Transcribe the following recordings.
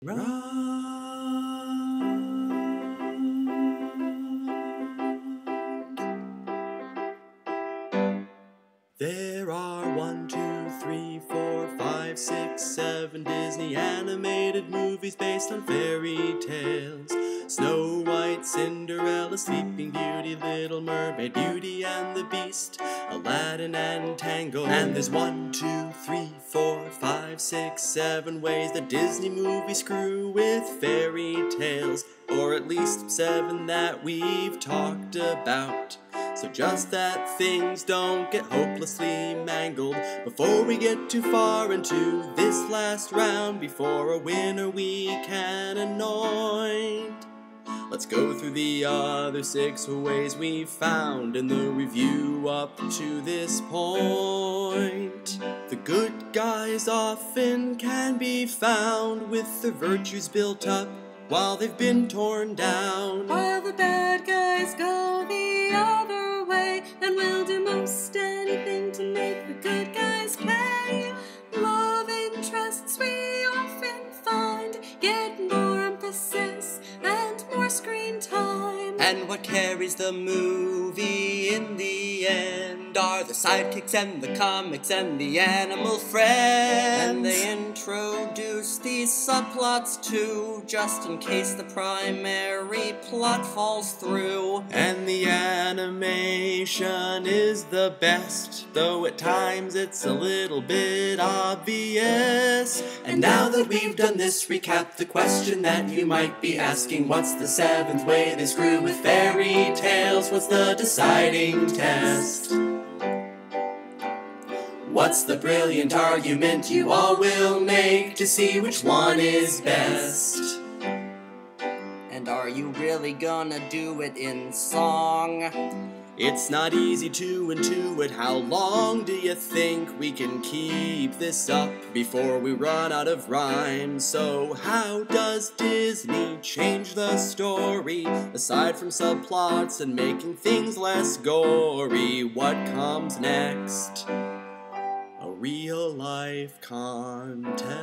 There are 1, 2, 3, 4, 5, 6, 7 Disney animated movies based on fairy tales. Snow White, Cinderella, Sleeping Beauty, Little Mermaid, Beauty and the Beast, Aladdin and Tangled. And there's 1, 2, 3, 4, 5, 6, 7 ways that Disney movies screw with fairy tales. Or at least 7 that we've talked about. So just that things don't get hopelessly mangled before we get too far into this last round, before a winner we can anoint. Let's go through the other 6 ways we found in the review up to this point. The good guys often can be found with their virtues built up while they've been torn down, while the bad guys go the other way and will do most anything to make the good guys pay. Love interests we often find get more emphasis and more screen time. And what carries the movie in the end are the sidekicks and the comics and the animal friends. And they introduce these subplots too, just in case the primary plot falls through. And the animation is the best, though at times it's a little bit obvious. And now that we've done this recap, the question that you might be asking, what's the 7th way they screw with fairy tales? What's the deciding test? What's the brilliant argument you all will make to see which one is best? And are you really gonna do it in song? It's not easy to intuit. How long do you think we can keep this up before we run out of rhyme? So how does Disney change the story, aside from subplots and making things less gory? What comes next? A real-life context.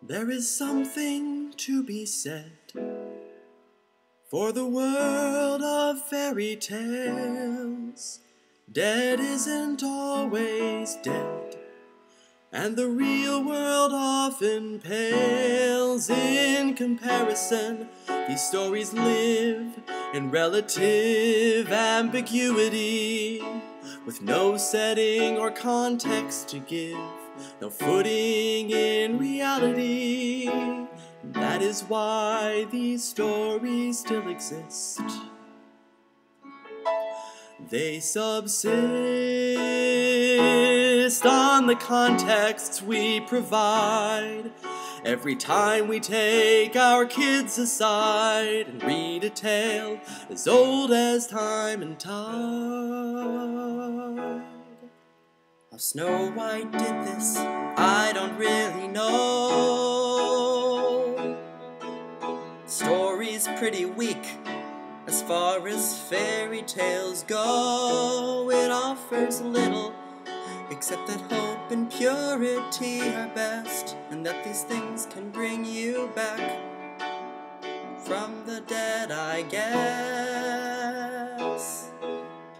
There is something to be said for the world of fairy tales. Dead isn't always dead, and the real world often pales in comparison. These stories live in relative ambiguity, with no setting or context to give, no footing in reality. That is why these stories still exist. They subsist on the contexts we provide. Every time we take our kids aside and read a tale as old as time and tide. How Snow White did this, I don't really know. Story's pretty weak as far as fairy tales go. It offers little, except that hope and purity are best, and that these things can bring you back from the dead, I guess.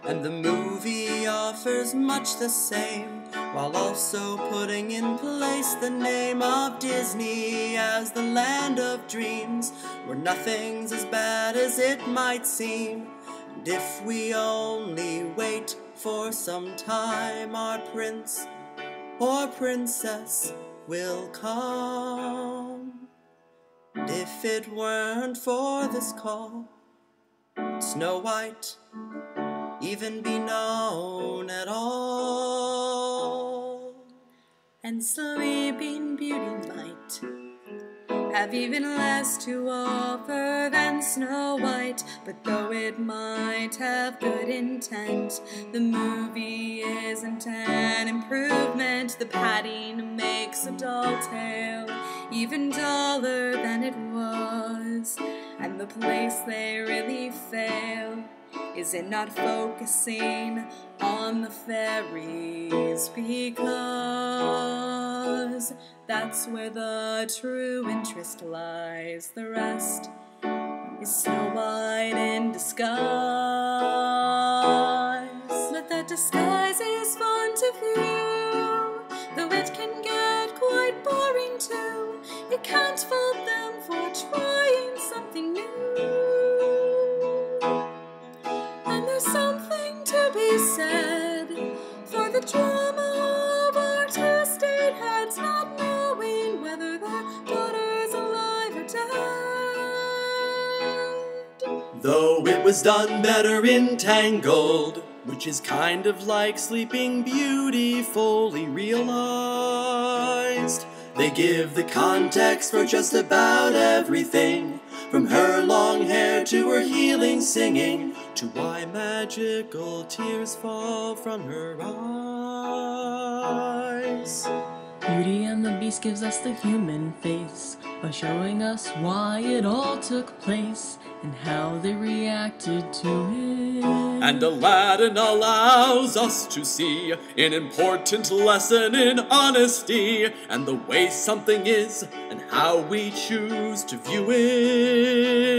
And the movie offers much the same, while also putting in place the name of Disney as the land of dreams, where nothing's as bad as it might seem. And if we only wait for some time, our prince or princess will come. And if it weren't for this call, would Snow White even be known at all? And Sleeping Beauty might have even less to offer than Snow White, but though it might have good intent, the movie isn't an improvement. The padding makes a dull tale even duller than it was, and the place they really fail is in not focusing on the fairies, because that's where the true interest lies. The rest is Snow White in disguise. But that disguise is fun to view, though it can get quite boring too. You can't fault them for trying something new. And there's something to be said for the drama of our two estate heads not knowing whether their daughter's alive or dead. Though it was done better in Tangled, which is kind of like Sleeping Beauty fully realized. They give the context for just about everything, from her long hair to her healing singing, to why magical tears fall from her eyes. Beauty and the Beast gives us the human face by showing us why it all took place and how they reacted to it. And Aladdin allows us to see an important lesson in honesty and the way something is and how we choose to view it.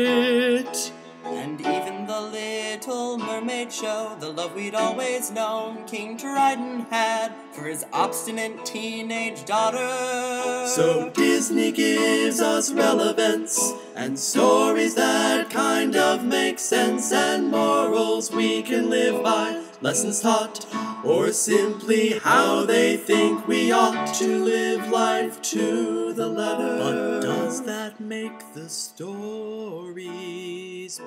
And even the Little Mermaid show the love we'd always known King Triton had for his obstinate teenage daughter. So Disney gives us relevance and stories that kind of make sense, and morals we can live by, lessons taught, or simply how they think we ought to live life to the letter. But does that make the stories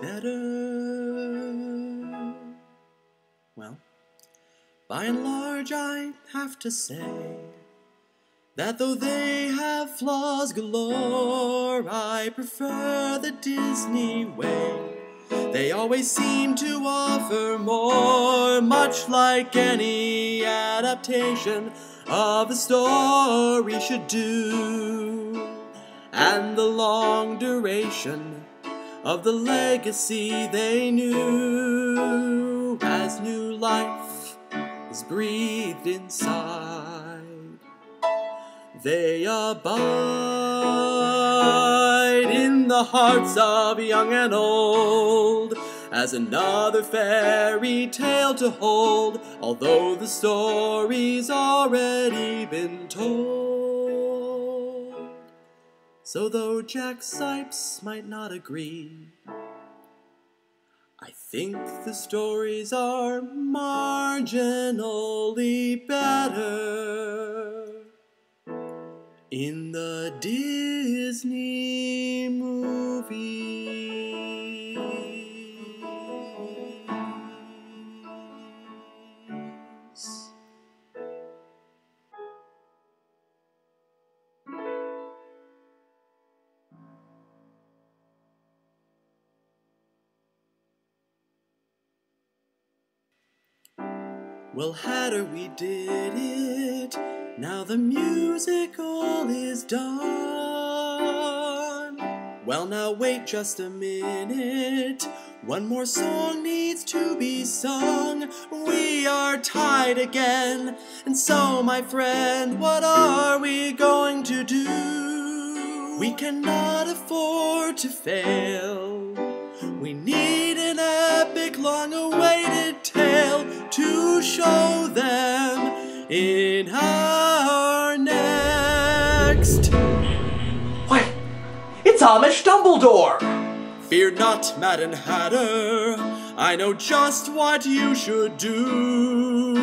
better? Well, by and large I have to say that though they have flaws galore, I prefer the Disney way. They always seem to offer more, much like any adaptation of a story should do. And the long duration of the legacy they knew as new life is breathed inside. They abide in the hearts of young and old as another fairy tale to hold, although the story's already been told. So though Jack Sipes might not agree, I think the stories are marginally better in the Disney movies. Well, Hatter, we did it. Now the musical is done. Well, now wait just a minute. One more song needs to be sung. We are tied again. And so, my friend, what are we going to do? We cannot afford to fail. We need an epic, long-awaited tale to show them in our next. Wait, it's Amish Dumbledore! Fear not, Madden Hatter, I know just what you should do.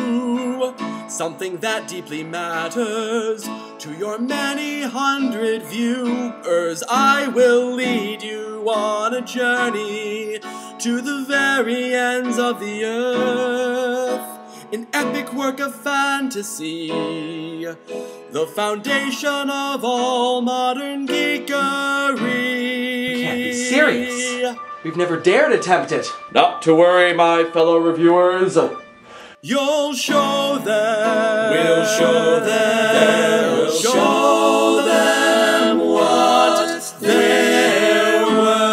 Something that deeply matters to your many hundred viewers. I will lead you on a journey to the very ends of the earth. An epic work of fantasy, the foundation of all modern geekery. You can't be serious. We've never dared attempt it. Not to worry, my fellow reviewers. You'll show them. We'll show them. We'll show them what they're worth.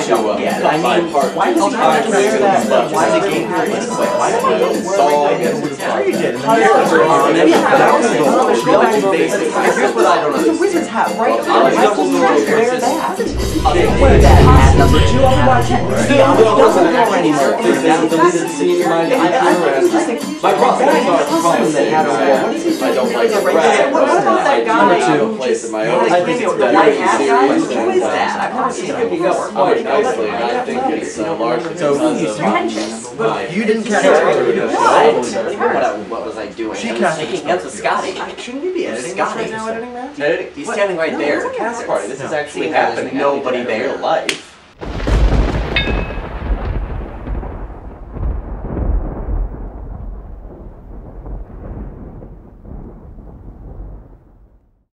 Yeah, I mean, why does he have to wear that? Why the game quit? Why don't we go here's what I don't understand. The wizard's hat, right? Wear that. Wear that hat number 2. Otherwise, it doesn't go anymore. That's the deleted scene in my my problem is that I don't like the rat. What about that guy? Number 2 place in my own. I think it's better in the series. Who is that? I've never seen him before. Quite nicely, and I think it's largely because of my... You didn't catch What was I doing? I was taking out to Scotty. Shouldn't you be editing Scotty. right now, editing that? He's standing right there. It's a cast party. This is actually There's happening. nobody there. In real life.